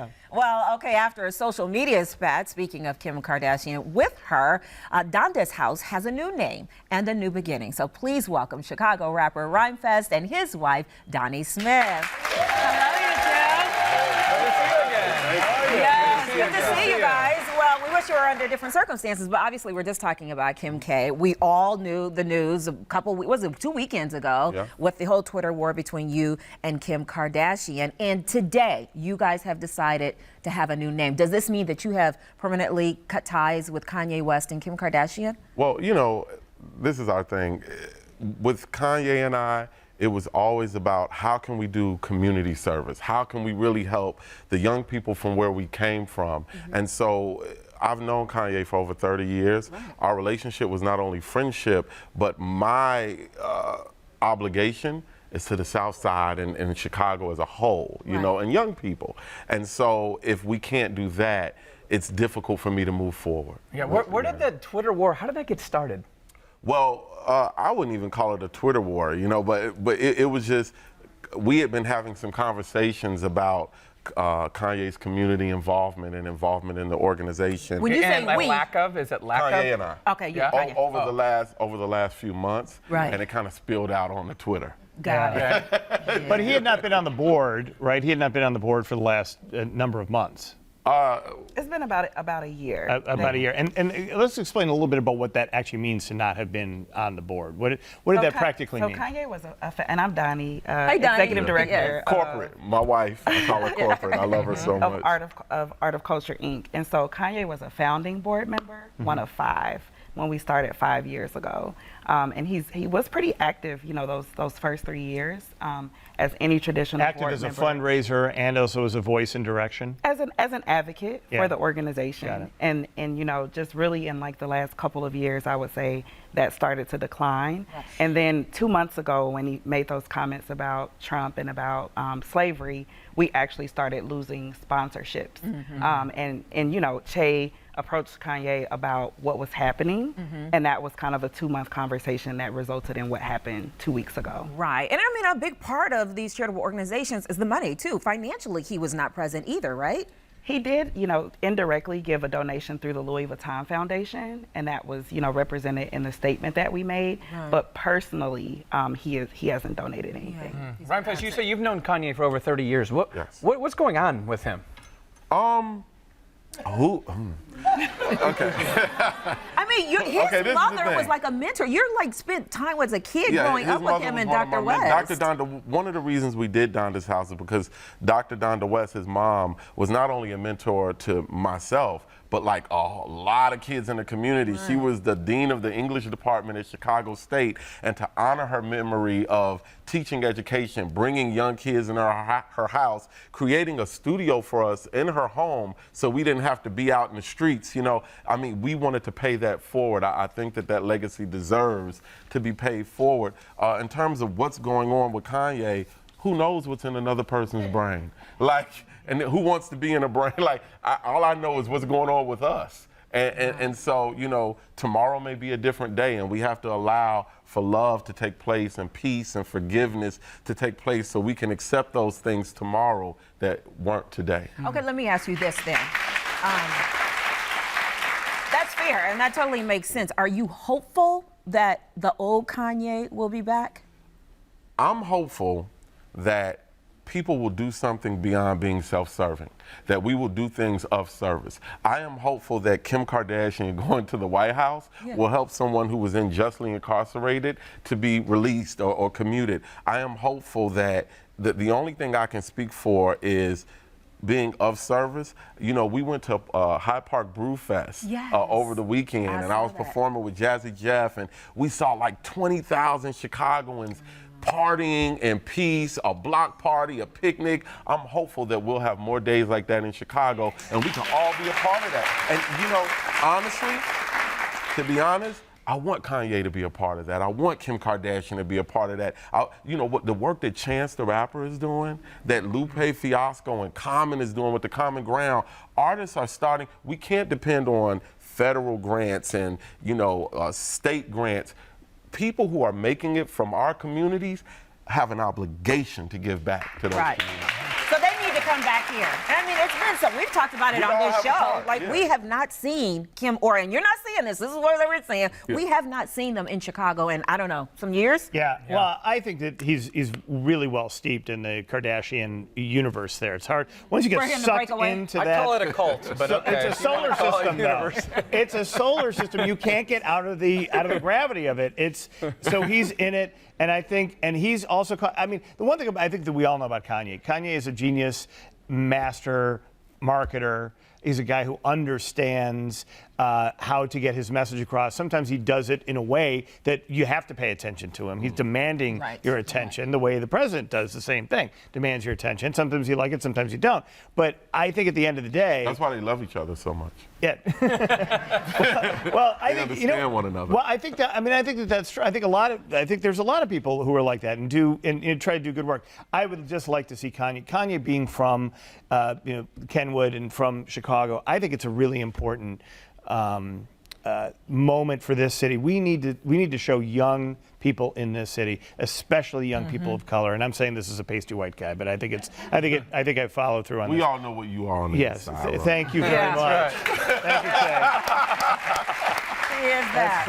Yeah. Well, okay, after a social media spat, speaking of Kim Kardashian, with her, Donda's house has a new name and a new beginning. So please welcome Chicago rapper Rhymefest and his wife, Donnie Smith. How are you, Kim? Yes, good to see you guys. Well, we wish you were under different circumstances, but obviously we're just talking about Kim K. We all knew the news a couple, was it 2 weekends ago, with the whole Twitter war between you and Kim Kardashian. And today, you guys have decided to have a new name. Does this mean that you have permanently cut ties with Kanye West and Kim Kardashian? Well, you know, this is our thing. With Kanye and I, it was always about how can we do community service? How can we really help the young people from where we came from? And so I've known Kanye for over 30 years. Our relationship was not only friendship, but my obligation is to the South Side and Chicago as a whole, you know, and young people. And so if we can't do that, it's difficult for me to move forward. Yeah, where did the Twitter war, how did that get started? Well, I wouldn't even call it a Twitter war, you know, but it was just, we had been having some conversations about Kanye's community involvement and involvement in the organization. When you say we, lack of, is it lack of? Kanye and I. Okay, yeah. Over the last few months, and it kind of spilled out on the Twitter. Got it. But he had not been on the board, right? He had not been on the board for the last number of months. It's been about a year. About a year. And let's explain a little bit about what that actually means to not have been on the board. What did that practically mean? So Kanye was Hey, and I'm Donnie, Donnie. executive director. Corporate. My wife, I call her corporate. I love her so much. Of Art of Culture, Inc. And so Kanye was a founding board member, one of 5, when we started 5 years ago. And he was pretty active, you know, those first 3 years, as any traditional active board as a member. fundraiser and also as a voice and direction? As an advocate for the organization. Got it. And you know, just really in like the last couple of years, I would say that started to decline. And then 2 months ago, when he made those comments about Trump and about slavery, we actually started losing sponsorships. And you know, Che approached Kanye about what was happening, and that was kind of a 2-month conversation that resulted in what happened 2 weeks ago. Right, and I mean, a big part of these charitable organizations is the money too. Financially, he was not present either, right? He did, you know, indirectly give a donation through the Louis Vuitton Foundation, and that was, you know, represented in the statement that we made. But personally, he hasn't donated anything. Rhymefest, you say you've known Kanye for over 30 years. What's going on with him? Okay. I mean, his mother was like a mentor. You're like spent time as a kid growing up with him and Dr. West. Dr. Donda, one of the reasons we did Donda's house is because Dr. Donda West, his mom, was not only a mentor to myself, but like a lot of kids in the community. She was the dean of the English department at Chicago State, and to honor her memory of teaching education, bringing young kids in her house, creating a studio for us in her home so we didn't have to be out in the streets, you know, I mean, we wanted to pay that forward. I think that legacy deserves to be paid forward. In terms of what's going on with Kanye, who knows what's in another person's brain? Like, and who wants to be in a brain? Like, all I know is what's going on with us. And so, you know, tomorrow may be a different day, and we have to allow for love to take place and peace and forgiveness to take place so we can accept those things tomorrow that weren't today. Okay, let me ask you this then. That's fair, and that totally makes sense. Are you hopeful that the old Kanye will be back? I'm hopeful that people will do something beyond being self-serving, that we will do things of service. I am hopeful that Kim Kardashian going to the White House will help someone who was unjustly incarcerated to be released or commuted. I am hopeful that the only thing I can speak for is being of service. You know, we went to Hyde Park Brew Fest over the weekend, and I was performing with Jazzy Jeff, and we saw like 20,000 Chicagoans partying in peace, a block party, a picnic. I'm hopeful that we'll have more days like that in Chicago, and we can all be a part of that. And you know, honestly, to be honest, I want Kanye to be a part of that. I want Kim Kardashian to be a part of that. You know, what the work that Chance the Rapper is doing, that Lupe Fiasco and Common is doing with the Common Ground, artists are starting. We can't depend on federal grants and, you know, state grants. People who are making it from our communities have an obligation to give back to those communities. So they need to come back here. I mean, it's been so. We've talked about it on this show. We have not seen Kim, and you're not seeing this. This is what we're saying. Yeah. We have not seen them in Chicago in, I don't know, some years. Yeah. Well, I think that he's really well steeped in the Kardashian universe. There, it's hard once you get sucked into that. I call it a cult, but it's a solar system, though. It's a solar system. You can't get out of the gravity of it. So he's in it. And I think, and he's also, I mean, the one thing I think that we all know about Kanye is a genius, master marketer. He's a guy who understands how to get his message across. Sometimes he does it in a way that you have to pay attention to him. He's demanding your attention the way the president does the same thing, demands your attention. Sometimes you like it, sometimes you don't. But I think at the end of the day... That's why they love each other so much. Yeah. well, I think, understand one another. Well, I think that's true. I think there's a lot of people who are like that and try to do good work. I would just like to see Kanye being from Kenwood and from Chicago. I think it's a really important moment for this city. We need to show young people in this city, especially young people of color. And I'm saying this as a pasty white guy, but I think I follow through on this. We all know what you are on the inside. Yes. Thank you very much. Right. Thank you, Kay. Is that?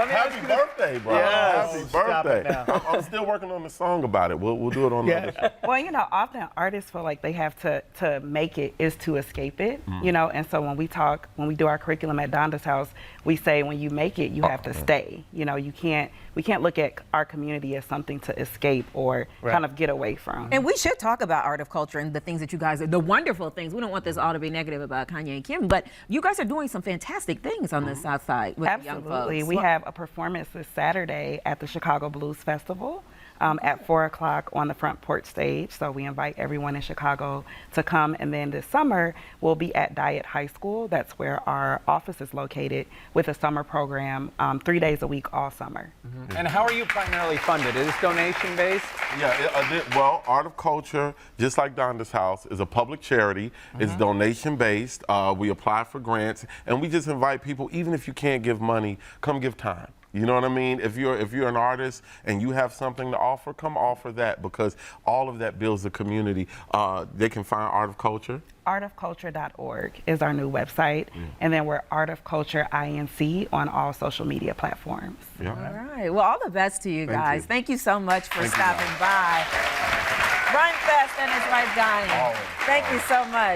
Happy birthday, bro. Yes. Happy birthday. I'm still working on the song about it. We'll do it on the other show. Well, often artists feel like they have to make it is to escape it, and so when we do our curriculum at Donda's house, we say when you make it, you have to stay. We can't look at our community as something to escape or kind of get away from. And we should talk about art of culture and the things that you guys are, the wonderful things. We don't want this all to be negative about Kanye and Kim, but you guys are doing some fantastic things on the South Side with the young Absolutely. folks. We have a performance this Saturday at the Chicago Blues Festival. At 4 o'clock on the front porch stage. So we invite everyone in Chicago to come. And then this summer, we'll be at Diet High School. That's where our office is located with a summer program 3 days a week all summer. Mm-hmm. And how are you primarily funded? Is this donation-based? Yeah, well, Art of Culture, just like Donda's House, is a public charity. It's donation-based. We apply for grants, and we just invite people, even if you can't give money, come give time. You know what I mean? If you're an artist and you have something to offer, come offer that, because all of that builds the community. They can find Art of Culture. Artofculture.org is our new website. And then we're Art of Culture INC on all social media platforms. Yeah. All right. Well, all the best to you guys. Thank you so much for stopping by. Rhymefest and his wife Donnie. Thank you so much.